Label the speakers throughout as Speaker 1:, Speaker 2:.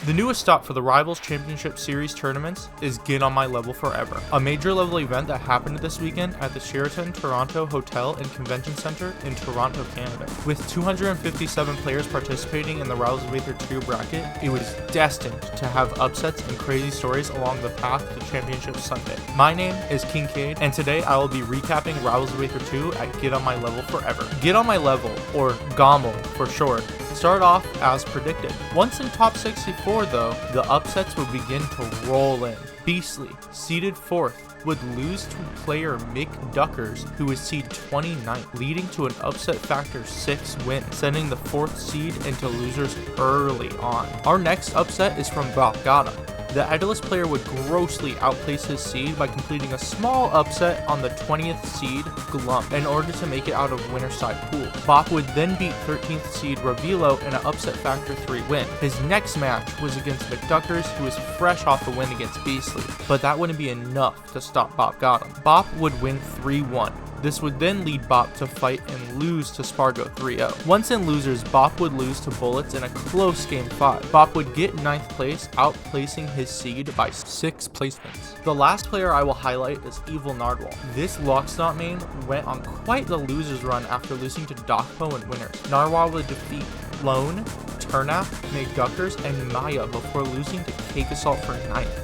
Speaker 1: The newest stop for the Rivals Championship Series tournaments is Get on My Level Forever, a major level event that happened this weekend at the Sheraton Toronto Hotel and Convention Center in Toronto, Canada. With 257 players participating in the Rivals of Aether 2 bracket, it was destined to have upsets and crazy stories along the path to Championship Sunday. My name is Kincaid, and today I will be recapping Rivals of Aether 2 at Get on My Level Forever. Get on My Level, or GOML for short, started off as predicted. Once in top 64 though, the upsets would begin to roll in. Beastly, seeded 4th, would lose to player Mick Duckers, who was seed 29th, leading to an upset factor 6 win, sending the 4th seed into losers early on. Our next upset is from Bopgotham. The Idolist player would grossly outplace his seed by completing a small upset on the 20th seed Glump in order to make it out of winner side pool. Bop would then beat 13th seed Ravilo in an upset factor 3 win. His next match was against McDuckers, who was fresh off the win against Beastly, but that wouldn't be enough to stop Bopgotham. Bop would win 3-1. This would then lead Bop to fight and lose to Spargo 3-0. Once in losers, Bop would lose to Bullets in a close game 5. Bop would get 9th place, outplacing his seed by 6 placements. The last player I will highlight is Evil Nardwuar. This Locksnot main went on quite the losers run after losing to Dokpo and winners. Nardwuar would defeat Lone, Turnap, McDuckers, and Maya before losing to Cake Assault for 9th.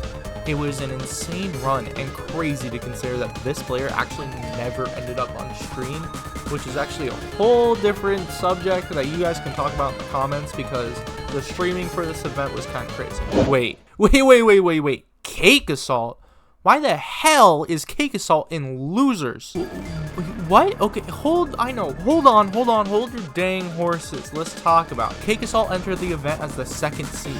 Speaker 1: It was an insane run and crazy to consider that this player actually never ended up on stream, which is actually a whole different subject that you guys can talk about in the comments because the streaming for this event was kind of crazy. Wait. Cake Assault? Why the hell is Cake Assault in losers? What? Okay, hold on, hold your dang horses. Let's talk about it. Cake Assault entered the event as the 2nd seed.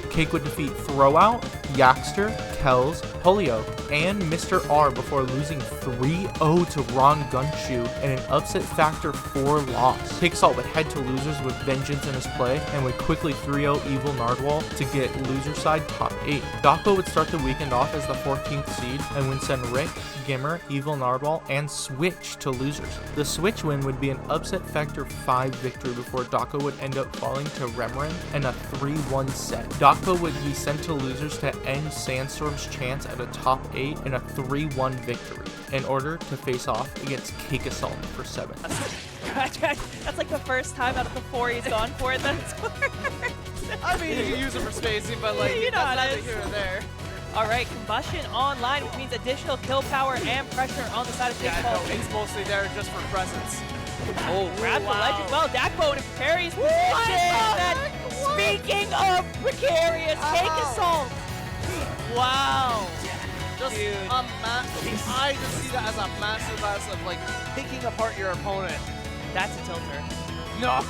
Speaker 1: Cake would defeat Throwout, Yaxter, Kells, Polio, and Mr. R before losing 3-0 to Ron Gunshoe in an upset factor 4 loss. Cake Assault would head to losers with vengeance in his play and would quickly 3-0 Evil Nardwuar to get loser side top 8. Dokpo would start the weekend off as the 14th seed and would send Rick, Gimmer, Evil Nardwuar, and Switch to losers. The Switch win would be an upset factor 5 victory before Dokpo would end up falling to Remerin in a 3-1 set. Dokpo would be sent to losers to end Sandstorm's chance at a top 8 in a 3-1 victory in order to face off against Cake Assault for 7th.
Speaker 2: That's like the first time out of the 4 he's gone for it. That's worse.
Speaker 3: I mean, you can use it for spacing, but like,
Speaker 2: You know
Speaker 3: that's
Speaker 2: it
Speaker 3: neither
Speaker 2: is.
Speaker 3: here or there.
Speaker 2: Alright, Combustion online, which means additional kill power and pressure on the side of
Speaker 3: Yeah,
Speaker 2: Baseball.
Speaker 3: no, it's mostly there just for presence.
Speaker 2: Oh, grab the legend. Well, Dakpo in a precarious position. And speaking of precarious, Cake Assault. Wow.
Speaker 3: Just
Speaker 2: Dude.
Speaker 3: I just see that as a massive of like picking apart your opponent.
Speaker 2: That's a tilter.
Speaker 3: No.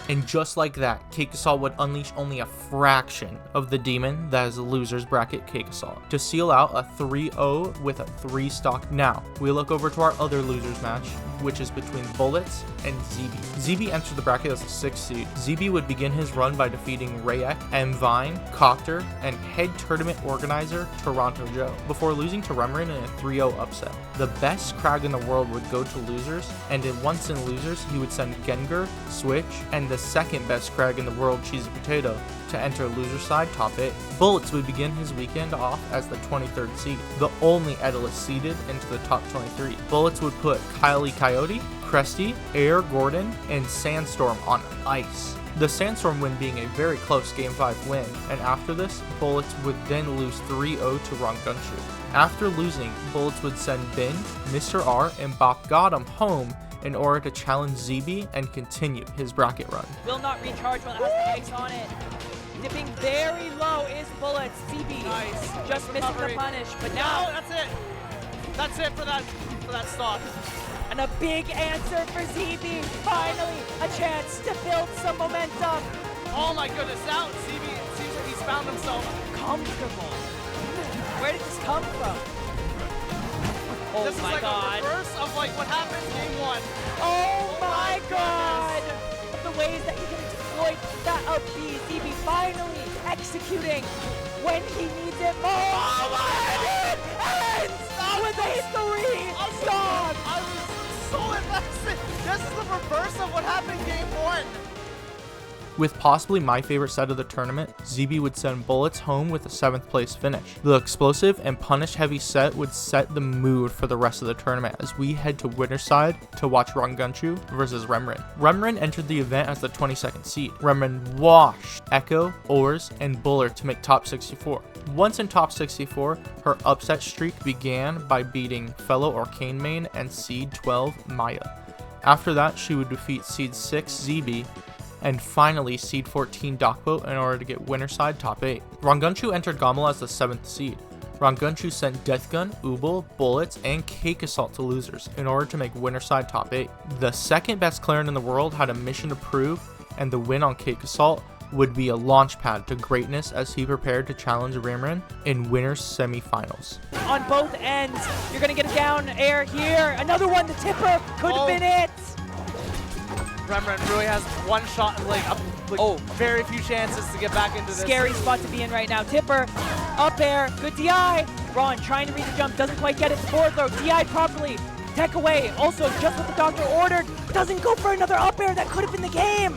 Speaker 1: And just like that, Cake Assault would unleash only a fraction of the demon that is the losers bracket Cake Assault to seal out a 3-0 with a 3 stock. Now, we look over to our other losers match, which is between Bullets and ZB. ZB entered the bracket as the 6th seed. ZB would begin his run by defeating Rayek, M. Vine, Cocter, and head tournament organizer Toronto Joe, before losing to Remerin in a 3-0 upset. The best Krag in the world would go to losers, and once in losers, he would send Gengar, Switch, and the second best Krag in the world, Cheesy Potato, to enter loser side top 8. Bullets would begin his weekend off as the 23rd seed, the only Edalist seeded into the top 23. Bullets would put Kylie Coyote, Cresty, Air Gordon, and Sandstorm on ice. The Sandstorm win being a very close Game 5 win, and after this, Bullets would then lose 3-0 to Ron Gunshoe. After losing, Bullets would send Bin, Mr. R, and Bopgotham home in order to challenge ZB and continue his bracket run.
Speaker 2: Will not recharge when it has the ice on it. Dipping very low is Bullets. ZB
Speaker 3: Nice.
Speaker 2: just missing the punish, but
Speaker 3: No,
Speaker 2: now
Speaker 3: that's it. That's it for that stock.
Speaker 2: and a big answer for ZB. Finally, a chance to build some momentum.
Speaker 3: Oh my goodness, now CB seems like he's found himself.
Speaker 2: Comfortable. Where did this come from? Oh
Speaker 3: This is
Speaker 2: my
Speaker 3: like
Speaker 2: god.
Speaker 3: a reverse of like what happened in Game 1.
Speaker 2: Oh my god! The ways that you can exploit that up B. ZB finally executing when he needs it most. Oh my god! It ends with a 3 stock!
Speaker 3: I was so invested. This is the reverse of what happened in Game 1.
Speaker 1: With possibly my favorite set of the tournament, ZB would send Bullets home with a 7th place finish. The explosive and punish heavy set would set the mood for the rest of the tournament as we head to winner's side to watch Rangunchu versus Remrin. Remrin entered the event as the 22nd seed. Remrin washed Echo, Ors, and Buller to make top 64. Once in top 64, her upset streak began by beating fellow Arcane main and seed 12 Maya. After that, she would defeat seed 6 ZB and finally seed 14 Dokbo in order to get winner's side top 8. Rangunchu entered GOML as the 7th seed. Rangunchu sent Death Gun, Ubel, Bullets, and Cake Assault to losers in order to make winner's side top 8. The second best Clarion in the world had a mission to prove, and the win on Cake Assault would be a launch pad to greatness as he prepared to challenge Rimrin in winners semifinals.
Speaker 2: On both ends, you're gonna get a down air here. Another one, the tipper could have been it.
Speaker 3: Remrin really has one shot, very few chances to get back into this.
Speaker 2: Scary spot to be in right now. Tipper, up air, good DI. Ron trying to read the jump, doesn't quite get it. Forward throw, DI properly. Tech away, also just what the doctor ordered. Doesn't go for another up air, that could have been the game.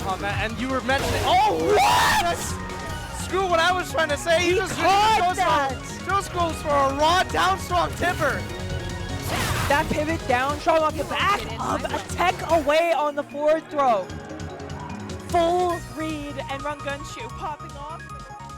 Speaker 3: Oh man, and you were mentioning, what? Screw what I was trying to say.
Speaker 2: He
Speaker 3: just goes for a raw down strong tipper.
Speaker 2: That pivot down, strong off the back of a tech away on the forward throw. Full read and Rangunchu popping off.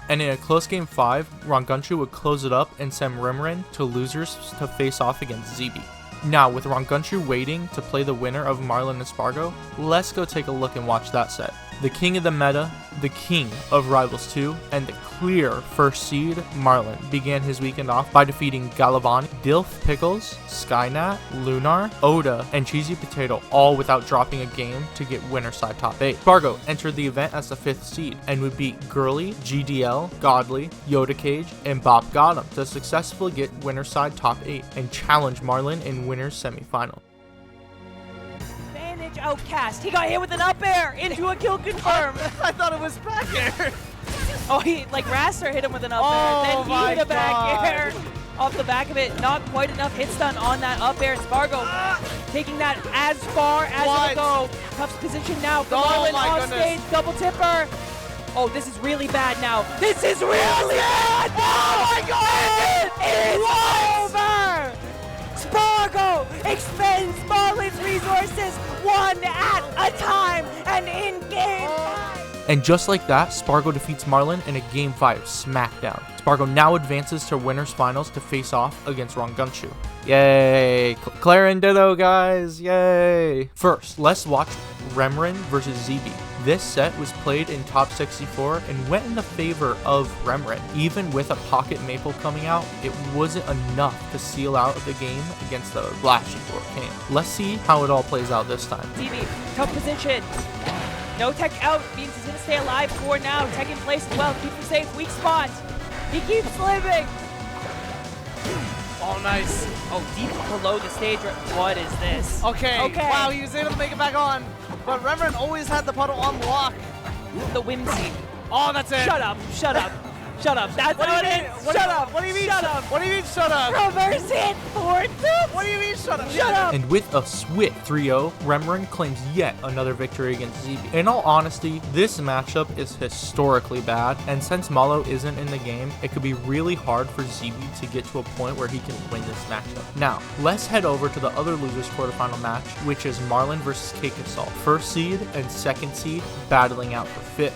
Speaker 1: And in a close game 5, Rangunchu would close it up and send Rimrin to losers to face off against ZB. Now, with Rangunchu waiting to play the winner of Marlon and Spargo, let's go take a look and watch that set. The king of the meta, the king of Rivals 2, and the clear first seed, Marlon, began his weekend off by defeating Galavani, Dilf Pickles, Skynat, Lunar, Oda, and Cheesy Potato, all without dropping a game to get winner side top 8. Spargo entered the event as the 5th seed and would beat Girly, GDL, Godly, Yoda Cage, and Bob Gotham to successfully get winner side top 8 and challenge Marlon in winner's semifinal.
Speaker 2: Outcast. He got hit with an up air into a kill confirm.
Speaker 3: I thought it was back air.
Speaker 2: Oh, he Raster hit him with an up air. Then he hit a back air off the back of it. Not quite enough hit stun on that up air. Spargo taking that as far as it'll go. Tough position now for Marlon on stage. Double tipper. Oh, this is really bad now. This is really bad. Oh my God! It's over. Spargo expends Marlon's resources one at a time and in game 5.
Speaker 1: And just like that, Spargo defeats Marlon in a game 5 smackdown. Spargo now advances to winners finals to face off against Rangunchu. Yay! Clarion Ditto, guys! Yay! First, let's watch Remrin versus ZB. This set was played in top 64 and went in the favor of Remrin. Even with a pocket maple coming out, it wasn't enough to seal out the game against the Black Sheep Arcane. Let's see how it all plays out this time.
Speaker 2: ZB, tough position. No tech out, means he's gonna stay alive for now. Tech in place as well, keep him safe, weak spot. He keeps living.
Speaker 3: Oh, nice.
Speaker 2: Oh, deep below the stage. What is this?
Speaker 3: Okay. Wow, he was able to make it back on. But Remrin always had the puddle on block.
Speaker 2: The whimsy.
Speaker 3: Oh, that's it.
Speaker 2: Shut up. Shut up. Shut up. That's
Speaker 3: what
Speaker 2: what
Speaker 3: do you
Speaker 2: it
Speaker 3: mean?
Speaker 2: is. Shut up.
Speaker 3: What do you mean?
Speaker 2: Shut up.
Speaker 3: What do you mean, shut up?
Speaker 2: Reverse hit forward tilt.
Speaker 3: What do you mean, shut up?
Speaker 2: Shut up.
Speaker 1: And with a swift 3-0, Remrin claims yet another victory against ZB. In all honesty, this matchup is historically bad, and since Malo isn't in the game, it could be really hard for ZB to get to a point where he can win this matchup. Now, let's head over to the other losers quarterfinal match, which is Marlon versus Cake Assault. First seed and second seed battling out for 5th.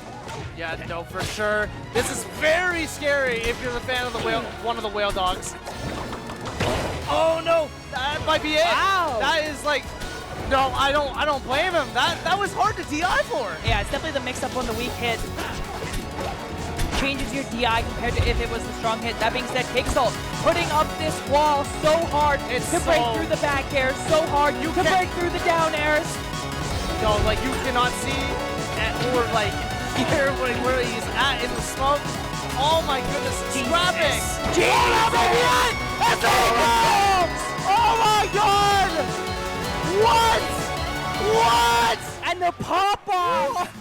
Speaker 3: Yeah, no, for sure. This is very scary if you're the fan of the whale, one of the whale dogs. Oh no, that might be it.
Speaker 2: Wow.
Speaker 3: That is like, no, I don't blame him. That was hard to DI for.
Speaker 2: Yeah, it's definitely the mix-up on the weak hit. Changes your DI compared to if it was the strong hit. That being said, Cake Assault putting up this wall so hard to break through the back air, so hard to break through the down airs.
Speaker 3: No, like you cannot see, or like here where he's at in the smoke. Oh my goodness, scrapping!
Speaker 2: Jesus!
Speaker 3: That's oh my god! What? What?
Speaker 2: And the pop-off!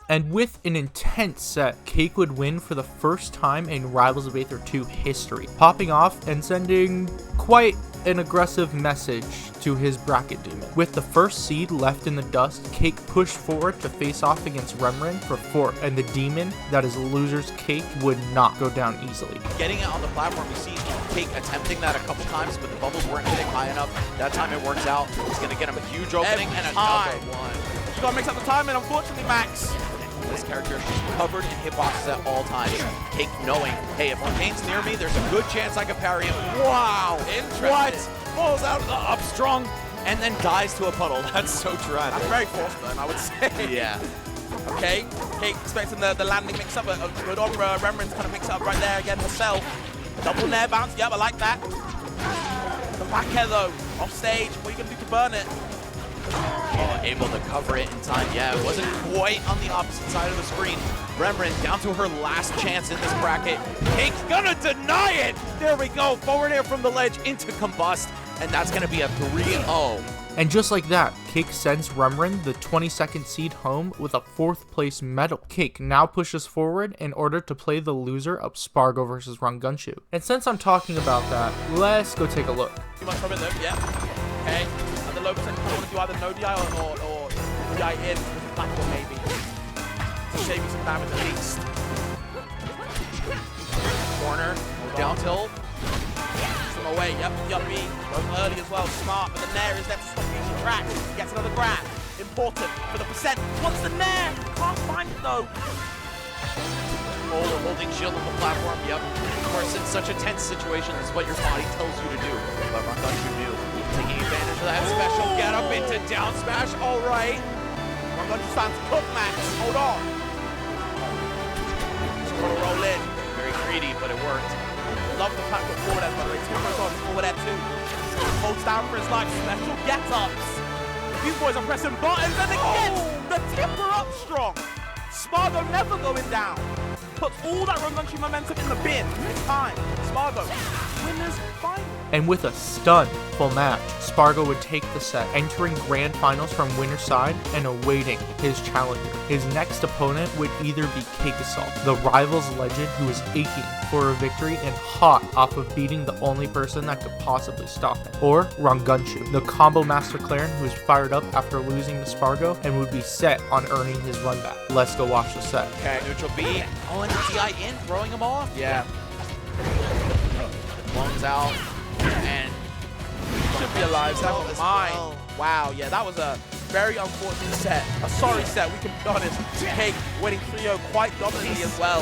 Speaker 1: And with an intense set, Cake would win for the first time in Rivals of Aether 2 history, popping off and sending quite an aggressive message to his bracket demon. With the first seed left in the dust, Cake pushed forward to face off against Remrin for 4th, and the demon that is loser's Cake would not go down easily.
Speaker 4: Getting it on the platform, we see Cake attempting that a couple times, but the bubbles weren't hitting high enough. That time it works out. It's going to get him a huge opening and another one.
Speaker 5: You gotta mix up the timing, unfortunately, Max.
Speaker 4: This character is just covered in hitboxes at all times. Cake knowing, hey, if Arcane's near me, there's a good chance I can parry him. Wow!
Speaker 5: Interesting.
Speaker 4: What? Falls out up strong and then dies to a puddle. That's so dramatic.
Speaker 5: That's very forced, then, I would say.
Speaker 4: Yeah.
Speaker 5: Okay, Cake expecting the landing mix-up, but good on Remrin's kind of mix it up right there again herself. Double nair bounce, yep, I like that. The back air, though, off stage. What are you going to do to burn it?
Speaker 4: Oh, able to cover it in time. Yeah, it wasn't quite on the opposite side of the screen. Remrin down to her last chance in this bracket. Cake's gonna deny it! There we go, forward air from the ledge into Combust, and that's gonna be a 3-0.
Speaker 1: And just like that, Cake sends Remrin, the 22nd seed, home with a 4th place medal. Cake now pushes forward in order to play the loser of Spargo versus Rangunshu. And since I'm talking about that, let's go take a look.
Speaker 5: Too much from it, though, yeah. Okay, and the low percentage, you want to do either no DI or DI in with the platform, maybe. To save you some damage at least.
Speaker 4: Corner, down tilt.
Speaker 5: Some away, yep, yuppie. Going early as well, smart, but the nair is there to stop using track. Gets another grab. Important for the percent. What's the nair? Can't find it though.
Speaker 4: Oh, holding shield on the platform, yep. Of course, in such a tense situation, this is what your body tells you to do. But Rangunshu knew. Taking advantage of that special get up into down smash, all right.
Speaker 5: Rangunshu stands cook, Max. Hold on. Just gonna roll in.
Speaker 4: Very greedy, but it worked.
Speaker 5: Love the fact that forward air, by the way. Timber's on forward air too. Holds down for his life. Special get-ups. These boys are pressing buttons and it gets the Timber up strong. Spargo never going down. Puts all that Rangunshu momentum in the bin. It's time. Spargo, winners final.
Speaker 1: And with a stun-full match, Spargo would take the set, entering grand finals from winner's side and awaiting his challenger. His next opponent would either be Cakesalt, the Rivals legend who is aching for a victory and hot off of beating the only person that could possibly stop him, or Rangunshu, the combo master Claren who is fired up after losing to Spargo and would be set on earning his run back. Let's go watch the set.
Speaker 4: Okay, neutral B. Oh, and DI in, throwing him off.
Speaker 5: Yeah.
Speaker 4: Lungs out. And
Speaker 5: Should be alive. Never mind. Wow, yeah, that was a very unfortunate set. A sorry set, we can be honest. Cake winning 3-0 quite dominantly as well.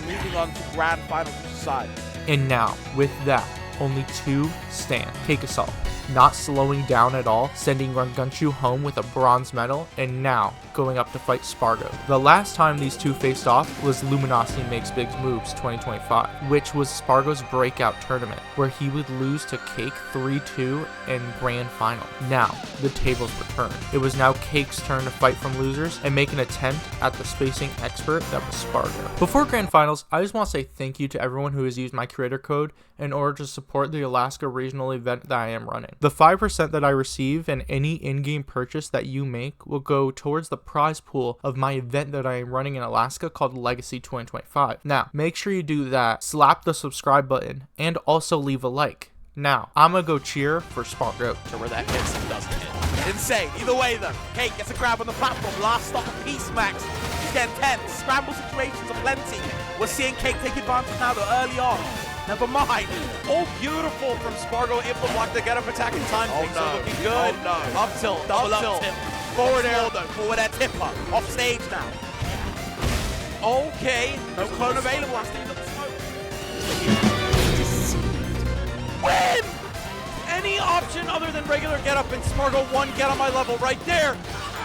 Speaker 5: Moving on to grand final side.
Speaker 1: And now, with that, only 2 stand. Cakesalt, not slowing down at all, sending Rangunshu home with a bronze medal, and now going up to fight Spargo. The last time these two faced off was Luminosity Makes Big Moves 2025, which was Spargo's breakout tournament, where he would lose to Cake 3-2 in grand final. Now, the tables were turned. It was now Cake's turn to fight from losers and make an attempt at the spacing expert that was Spargo. Before grand finals, I just want to say thank you to everyone who has used my creator code in order to support the Alaska regional event that I am running. The 5% that I receive in any in-game purchase that you make will go towards the prize pool of my event that I am running in Alaska called Legacy 2025. Now, make sure you do that, slap the subscribe button, and also leave a like. Now, I'm gonna go cheer for Spargo.
Speaker 4: to where that hits and doesn't hit.
Speaker 5: Insane. Either way, though. Cake gets a grab on the platform. Last stop of Peace Max. He's getting tense. Scramble situations are plenty. We're seeing Cake take advantage now, though, early on. Never mind.
Speaker 4: Oh, beautiful from Spargo, able to block the get-up attack in time.
Speaker 5: Oh,
Speaker 4: Things
Speaker 5: no.
Speaker 4: are looking good.
Speaker 5: Oh, no.
Speaker 4: Up tilt,
Speaker 5: Double
Speaker 4: up
Speaker 5: up
Speaker 4: tilt.
Speaker 5: tilt. Forward air, though. Forward air tipper. Off stage now.
Speaker 4: Okay.
Speaker 5: No clone available. I still got the smoke.
Speaker 4: Win! Any option other than regular get-up and Spargo 1 get on my level right there.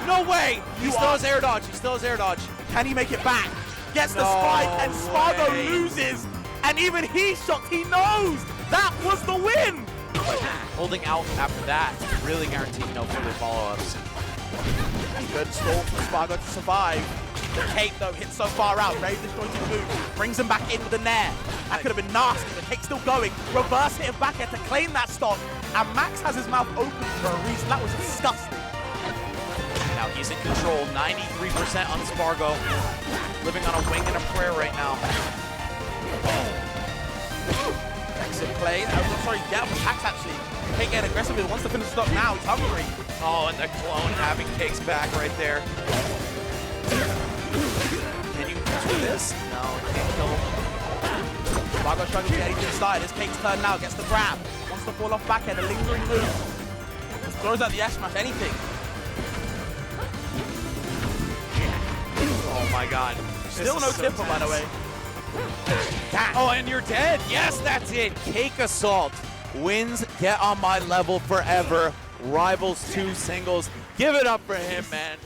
Speaker 4: No way. He still has air dodge. He still has air dodge.
Speaker 5: Can he make it back? Gets the
Speaker 4: No
Speaker 5: spike, and Spargo
Speaker 4: way.
Speaker 5: loses. And even he's shocked. He knows that was the win.
Speaker 4: Holding out after that, really guaranteeing no further follow-ups.
Speaker 5: Good stall for Spargo to survive. The Cake, though, hits so far out. Very disjointed move. Brings him back in with a nair. That could have been nasty. The Cake's still going. Reverse hit him back here to claim that stock. And Max has his mouth open for a reason. That was disgusting.
Speaker 4: Now He's in control, 93% on Spargo. Living on a wing and a prayer right now.
Speaker 5: Exit play. Sorry, yeah, Pax actually. Cake getting aggressive. He wants to finish it up now. He's hungry.
Speaker 4: Oh, and the clone having Cake's back right there. Can you do this? No, can't kill him.
Speaker 5: Spargo struggling to get anything started. It's Cake's turn now. Gets the grab. Wants to fall off back end. A lingering move. Just throws out the Ash Smash. Anything.
Speaker 4: Oh my god.
Speaker 5: Still no tipper, by the way.
Speaker 4: Oh, and you're dead. Yes, that's it. Cake Assault wins Get On My Level Forever. Rivals 2 singles. Give it up for him, man.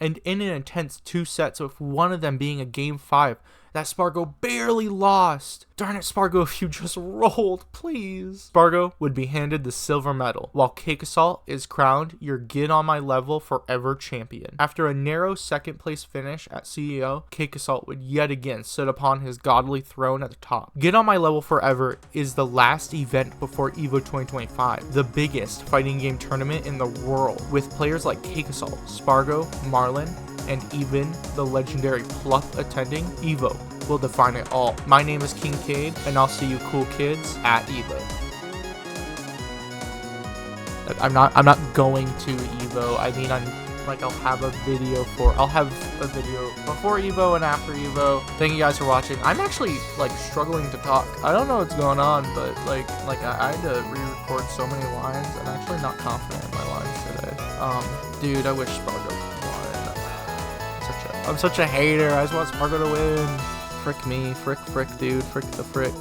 Speaker 1: And in an intense 2 sets, with one of them being a game 5, that Spargo barely lost. Darn it, Spargo, if you just rolled, please. Spargo would be handed the silver medal, while Cake Assault is crowned your Get On My Level Forever champion. After a narrow second place finish at CEO, Cake Assault would yet again sit upon his godly throne at the top. Get On My Level Forever is the last event before EVO 2025, the biggest fighting game tournament in the world, with players like Cake Assault, Spargo, Marlon, and even the legendary Pluck attending. EVO will define it all. My name is Kincaid, and I'll see you cool kids at EVO. I'm not going to EVO. I mean, I'll have a video before EVO and after EVO. Thank you guys for watching. I'm actually struggling to talk. I don't know what's going on, but I had to re-record so many lines. I'm actually not confident in my lines today. Dude, I wish Spargo won. I'm such a hater. I just want Spargo to win. Frick me. Frick, dude. Frick the frick.